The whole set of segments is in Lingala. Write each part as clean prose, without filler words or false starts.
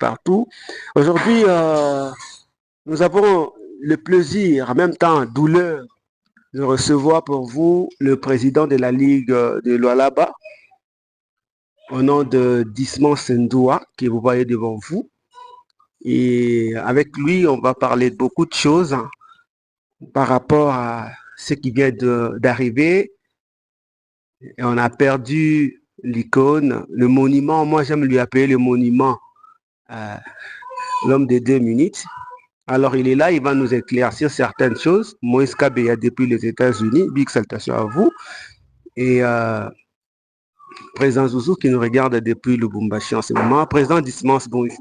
partout. Aujourd'hui, nous avons le plaisir, en même temps douleur, de recevoir pour vous le président de la Ligue de Lualaba, au nom de Dismas Ndoua, que vous voyez devant vous. Et avec lui, on va parler de beaucoup de choses par rapport à ce qui vient d'arriver. Et on a perdu l'icône, le monument. Moi, j'aime lui appeler le monument, l'homme des 2 minutes. Alors, il est là, il va nous éclaircir certaines choses. Moïse Kabeya depuis les États-Unis. Big salutation à vous. Et président Zouzou qui nous regarde depuis Lubumbashi en ce moment. Président Dismas, bonjour.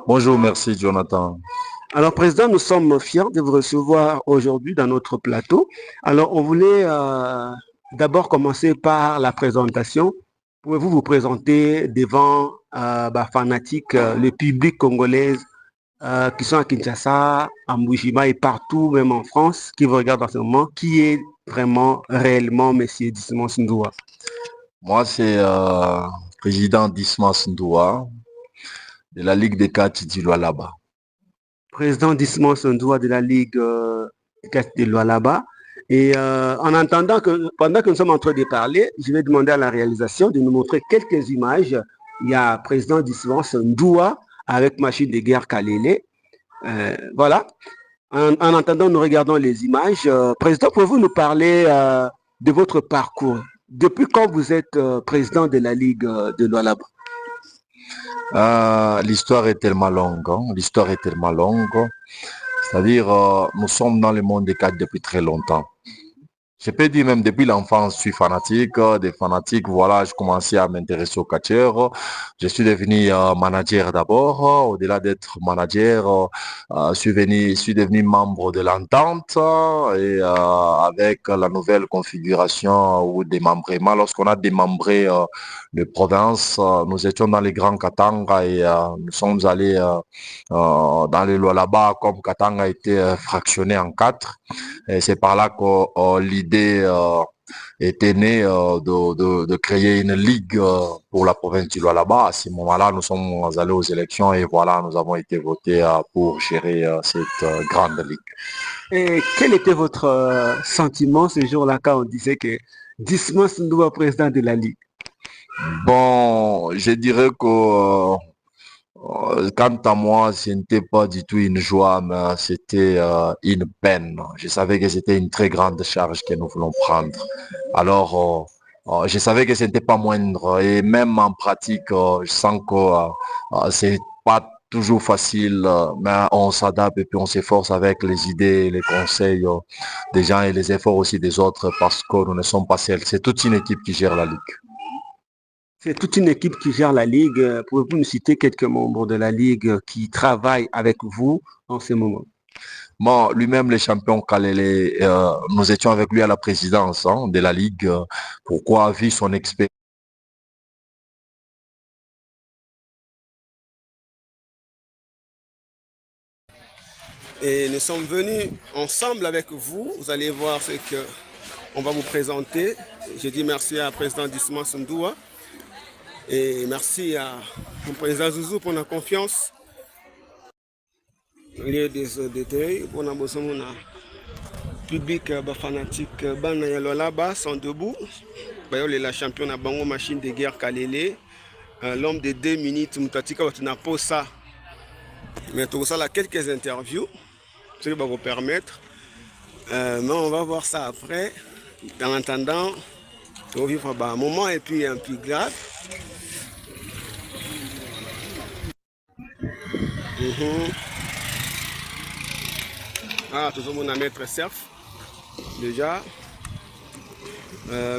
Bonjour, merci Jonathan. Alors, président, nous sommes fiers de vous recevoir aujourd'hui dans notre plateau. Alors, on voulait d'abord commencer par la présentation. Pouvez-vous vous présenter devant fanatiques, le public congolais qui sont à Kinshasa, à Mbujima et partout, même en France, qui vous regardent en ce moment, qui est vraiment, réellement, M. Dismas Ndoua? Moi, c'est président Dismas Ndoua de la Ligue des Quartiers du Lualaba. Président Dismas Ndoua de la Ligue des Quartiers du Lualaba. Et en attendant pendant que nous sommes en train de parler, je vais demander à la réalisation de nous montrer quelques images. Il y a président Dismas Ndoua avec machine de guerre Kalele. Voilà. En attendant, nous regardons les images. Président, pouvez-vous nous parler de votre parcours? Depuis quand vous êtes président de la Ligue de Lualaba? L'histoire est tellement longue. L'histoire est tellement longue. C'est-à-dire, nous sommes dans le monde des cadres depuis très longtemps. Je peux dire même depuis l'enfance, je suis fanatique. Des fanatiques, voilà, je commençais à m'intéresser au catcheur. Je suis devenu manager d'abord. Au-delà d'être manager, je suis devenu membre de l'entente et avec la nouvelle configuration ou démembrement. Lorsqu'on a démembré les provinces, nous étions dans les grands Katanga et nous sommes allés dans les Lualaba comme Katanga a été fractionné en 4. Et c'est par là que l'idée était née de créer une ligue pour la province du Lualaba. À ce moment-là, nous sommes allés aux élections et voilà, nous avons été votés pour gérer cette grande ligue. Et quel était votre sentiment ce jour-là quand on disait que Dismas Ndoua président de la Ligue? Bon, je dirais que quant à moi, ce n'était pas du tout une joie, mais c'était une peine. Je savais que c'était une très grande charge que nous voulons prendre. Alors, je savais que ce n'était pas moindre. Et même en pratique, je sens que c'est pas toujours facile, mais on s'adapte et puis on s'efforce avec les idées, les conseils des gens et les efforts aussi des autres parce que nous ne sommes pas seuls. C'est toute une équipe qui gère la Ligue. C'est toute une équipe qui gère la Ligue. Pouvez-vous nous citer quelques membres de la Ligue qui travaillent avec vous en ce moment? Bon, lui-même, le champion Kalele, nous étions avec lui à la présidence de la Ligue. Pourquoi, vu son expérience? Et nous sommes venus ensemble avec vous. Vous allez voir ce qu'on va vous présenter. Je dis merci à président Dismas Ndoua. Et merci à mon président Zouzou pour la confiance. Il y a des détails pour la public fanatique Bana ya Lualaba sont debout. La championne à Bango machine de guerre Kalele. L'homme de 2 minutes, Moutatika Watinaposa. Mais tout ça, là, quelques interviews, ce qui va vous permettre. Mais on va voir ça après. En attendant, on va vivre un moment et puis un peu grave. Ah, tout le monde a maître surf. Déjà,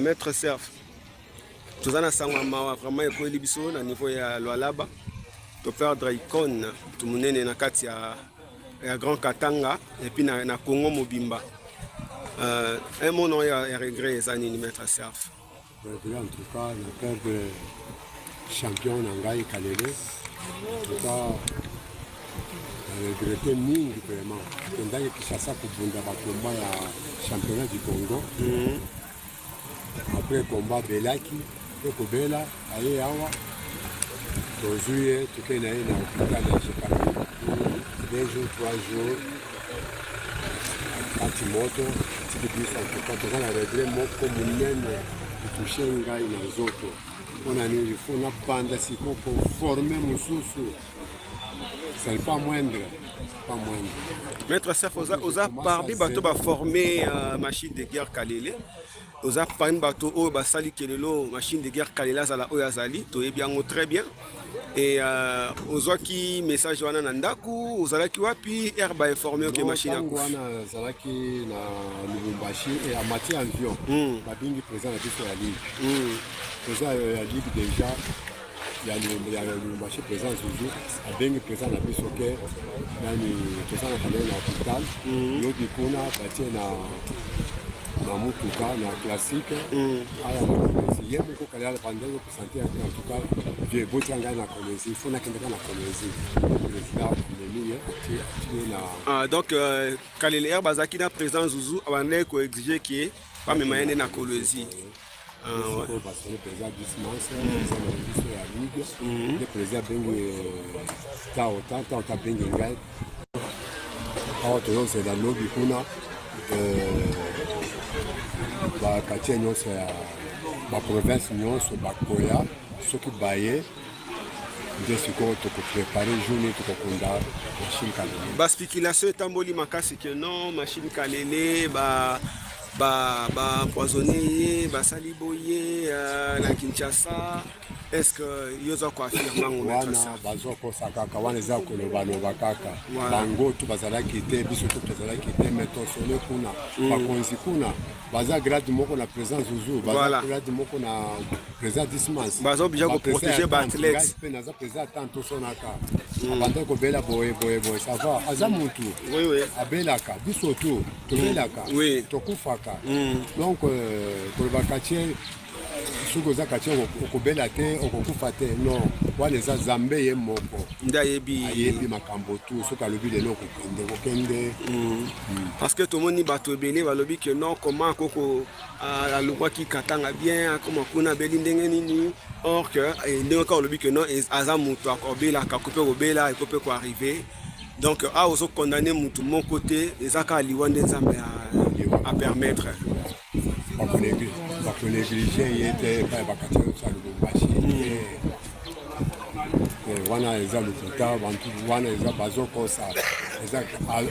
maître surf. Tout ça, c'est vraiment un biso au niveau de Lualaba. To perdre icône, tout le monde est dans le Grand Katanga et puis dans le Congo Mobimba. Un mot non, il y a regret, les années de maître surf. En tout cas, on perd le champion Nangai Kalele. En tout cas, regretté mingi vraiment. On a eu Kinshasa pour le combat à championnat du Congo. Après le combat Belaki, le Kobela, Aye Awa. tozwi ye tokei na ye na hôpital ya Jekapi 2 jours 3 jours akati moto atiki biso antuka toza na regret moko monene etushe ngai na nzoto mpona nini fo nabanda siko koforme mosusu ce n'est pas moindre. Maître Serf, oza parmi bato ba formé machine de guerre Kalele. Oza parmi bato o basali kelelo machine de guerre Kalele zala oyo azali to ebiango très bien. Et ozwaki message wana na ndaku ozalaki wapi herba informé que machine yango wana zalaki na Lubumbashi et en matière avion babingi président na biso ya ligue. Président ya ligue déjà ya Lubumbashi président Zuzu abengi président na biso ke nani toza na kale na hôpital yodi kuna batie na mutuka na classique aya ye moko kale ala bandelo présenter en tout cas je botia ngai na Kolwezi il faut nakendeka na Kolwezi président Ndemiye ati na donc Kalele Herbe azaki na président Zuzu abandaki ko exiger ki pa mema yende na Kolwezi. Le président Dismas, le président Bengue Tao Bengue Ngai. Alors, c'est dans l'objet qu'on a. Quartier Nyonso, la province Nyonso, Bakoya, ceux qui baillent. Nde sikoyo tokoprépare journée tokokunda machine Kalele. Ba spéculation etamboli makasi que non machine Kalele empoisonné, basali boye na Kinshasa. Est-ce que yoza ko affirmer ngo wana bazoko sakaka wana za koloba loba kaka bango tu bazalaki te biso tu bazalaki te meto solo kuna bakonzi kuna baza grade moko na président Zuzu baza grade moko na président Dismas baza obligé ko protéger ba athlètes pe na za président tanto sonaka abanda ko bela boye ça va aza mutu oui abelaka biso tu tobelaka tokufaka donc koloba katie soki oza quartier okobela te okokufa te non wana eza Nzambe ye moko nde ayebi makambo tu soki alobi lelo okokende parce que tomoni bato ebele balobi ke non comment akoko alobwaki katanga bien akoma kuna abeli ndenge nini or que ndenge kaka olobi ke non aza moto akobelaka kope kobela ekope koarrive donc a ozokondamne motu moko te eza kaka liwa nde Nzambe a permettre bakonéglige ye te epai bakati nyonso ya Lubumbashi wana eza lokuta bantu wana eza bazokosa eza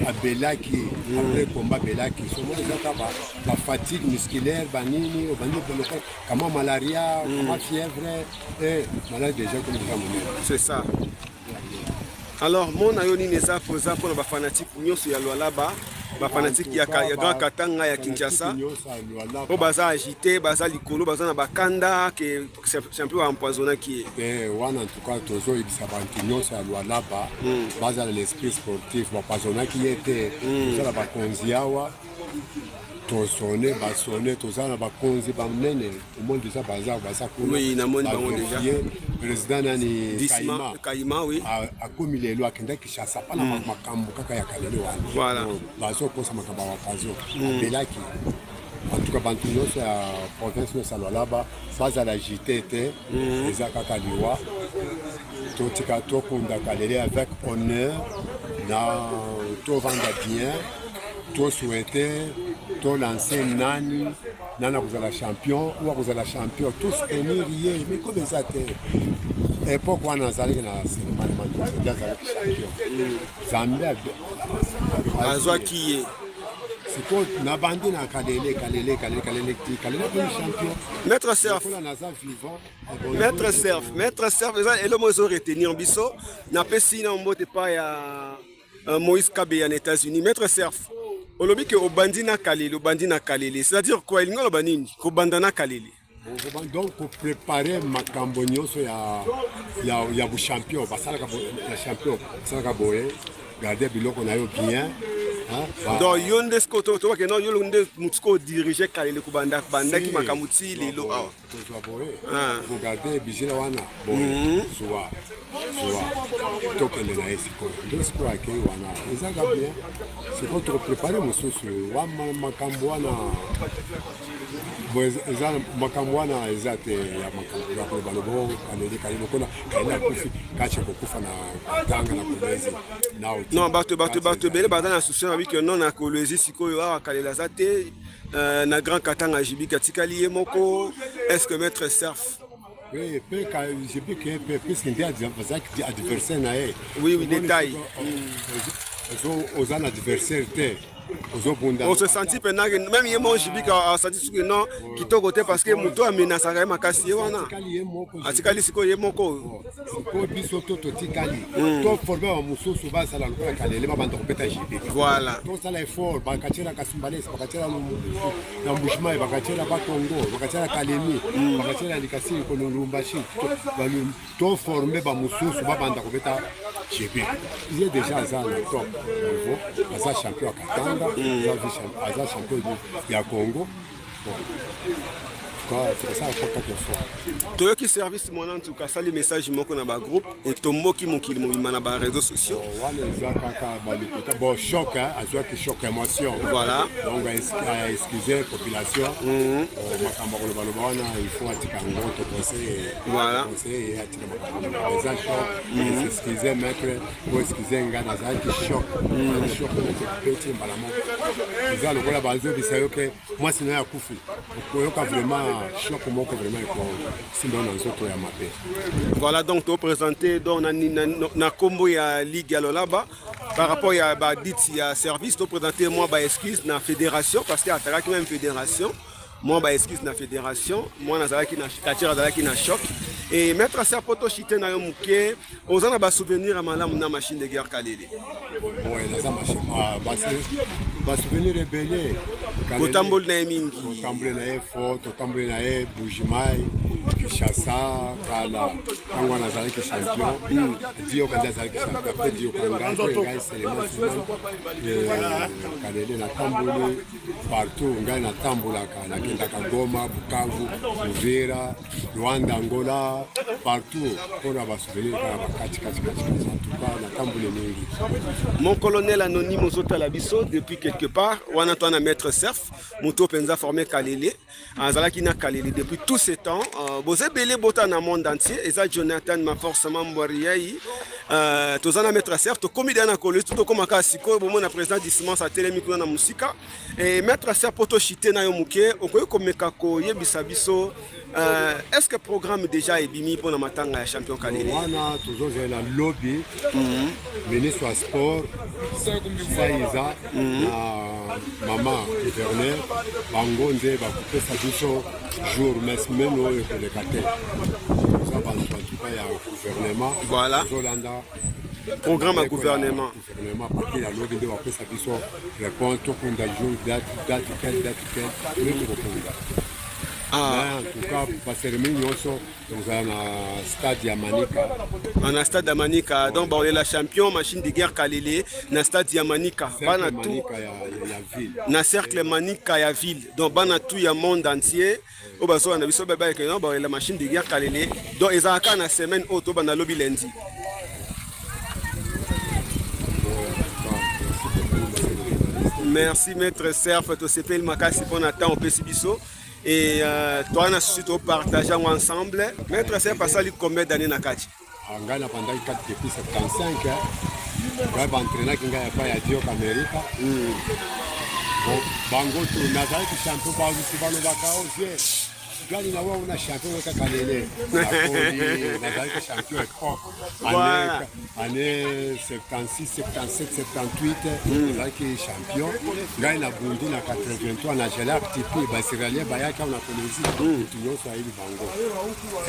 abelaki apres komba abelaki somo eza kaka bafatigue musculaire banini obandi boloko kama malaria kama fièvre maladi déjà comme déjà monene c'est ça. Alors mona yo nini eza poza mpona bafanatique nyonso ya Lualaba bafanatique ya Grand Katanga ya Kinshasa po baza agité baza likolo baza na bakanda ke champion empoisonnaki wana en tout cas tozoyebisa bantu nyonso ya Lualaba baza na l'esprit sportif bapoisonnaki ye te toza na bakonzi awa tosone basone toza na bakonzi banene omoni deja baza kuna président nani Kayima oui akomi lelo akenda Kinshasa mpana makambo kaka ya Kalele wana bazokosa makambo ya occasion abelaki en tout cas bantu nyonso ya province nyonso ya Lualaba bazala agité te eza kaka liwa totika tokunda Kalele avec honneur na tovanda bien tosouhaite tolancer nani kozala champion ou kozala champion tous tenir ye mais comme ça te époque wana azalaki na Selemani Mandoki azalaki champion Nzambe azwaki ye siko na bandi na Kalele champion. Maître Serf eza eloko ezo retenir biso napesi na mbote pa ya Moïse Kabeya na États-Unis. Maître Serf olobi ke obandi na Kalele c'est-à-dire quoi elingi oloba nini kobanda na Kalele donc pour préparer makambo nyonso ya champion basalaka ya champion basalaka boye garder biloko na yo bien donc yo nde tobake no yo nde mutuko dirige Kalele bandaki makambo ti lelo awa tozwa boye kogarde bijila wana boye zuwa tokende na ye sikoyo nde sikoyo akei wana ezaka bien sikoyo tokoprépare mosusu makambo wana makambo wana eza te ya makambo ya koloba lobo kaneli kalelo kona kaenda kufi kache kokufa na tanga na kolezi non bato ebele baza na souci na biki non na kolezi sikoyo awa kalela aza te na grand katanga jibika tikali ye moko est-ce que maître Serf oui, j'ai vu que puisque il y a des adversaires naé. Oui, détail. Aux adversaires on se sentit pendant que même il mon jibika a senti que non qui to côté parce que muto amena saka makasi wana atikali siko ye moko ko biso to tikali to former wa mususu ba sala lokala kalele ba bando kopeta jibika voilà to sala effort ba kachira kasumbale ba kachira na mbushima ba kachira ba Congo ba kachira kalemi ba kachira likasi ko lumbashi to former ba mususu ba bando kopeta jibika il y a déjà ça le top niveau ça champion à Katanga aza champion ya Congo. toyoki service mona ntuka asali message moko na bagroupe etomboki mokili mobima na bareseau sociaux wana eza kaka balikuta bon choc azwaki choc émotion voilà donc a excusé population makambo kolobaloba wana il faut atika ngo to conseil voilà conseil atika makambo eza choc excusé maître pour excuser nga nazalaki choc choc peti mbala moko eza lokola bazobisa yo ke mwasi na ya kufi koyoka vraiment choc moko vraiment ko sinon na nzoto ya mabe. Voilà donc to présenter donc na combo ya ligue ya Lolaba par rapport ya ba dit ya service to présenter moi ba excuse na fédération parce que attaque même fédération moi ba excuse na fédération moi nazalaki na katira nazalaki na choc et mettre ça poto chité na yo muke ozana ba souvenir à malamu na machine de guerre kalele. Ouais na za machine ba souvenir rebelle kotambol na mingi kotambol na fort kotambol na Bujimai Kishasa kala kangwa nazalaki champion dio kanda nazalaki champion après dio kanga ngai seulement kalele na tamboli partout ngai na tambola kana kenda Goma Bukavu Uvira Rwanda Angola partout pour avoir souvenir en tout cas na tamboli mingi. Mon colonel anonyme aux autres labiso depuis quelque part on entend maître Serf moto penza formé kalele azalaki na kalele depuis tout ce temps boze belé bota na monde entier et ça Jonathan ma forcément Mboriai tozana maître Serf to komida na kolezi to komaka siko bomo na président d'issement sa télé micro na musika et maître Serf poto chité na yo muke okoyo komeka ko yebisa biso est-ce que programme déjà ebimi pour na matanga ya champion kalele wana toujours la lobby ministre wa sport Saiza na maman gouverneur bango nde bakopesa biso jour mais même oyo koleka te ça bantu antuka ya gouvernement voilà tozolanda programme à gouvernement parce que la lobby nde bakopesa biso répondre tokunda jour date quelle nde tokokunda. En tout cas, parce que nous sommes dans stade Yamanika. On a stade Yamanika. Donc, on est la champion machine de guerre Kalele. Dans stade Yamanika. Dans cercle Manika ya ville. Donc, on a tout le monde entier. On a la machine de guerre Kalele. Donc, ils ont une semaine auto dans le lobby lundi. Merci, maître Serf. Tu sais pas le makasi pour Nathan au Pessibiso. Et toi, on a surtout partagé ensemble. Maître Serf, passé combien d'années dans Kati? On a pendant 4 depuis 75. On a entraîné qui a pas à Dio Amérique. Bango, tu n'as pas été champion par le Bakao. Gani na wao una champion weka kalele. Nazalika champion année 76, 77, 78 nazalika champion. Gani na Burundi na 83 na Jela petit peu basiralia bayaka na Kolezi. Tunyo so ili bango.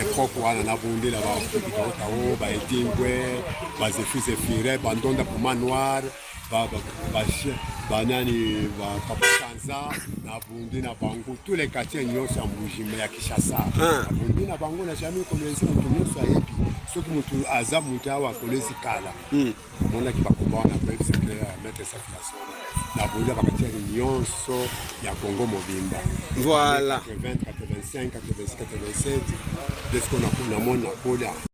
Époque wana na Burundi la ba Kitao ba Edingwe, ba Zefise Fire, bandonda pour manoir. Banani Kapukanza, na Burundi na Bango, tous les quartiers nyonso ya Mbujimai ya Kishasa. Na Burundi na Bango na jamais kolezi mutu nyonso ayebi. Soki mutu aza mutu awa kolezi kala. Mona ki bakomba wana pe secret mettre sa place. Na Burundi bakatia nyonso ya Congo mobimba. Voilà. 80, 85, 86, 87. Dès qu'on a mona kola.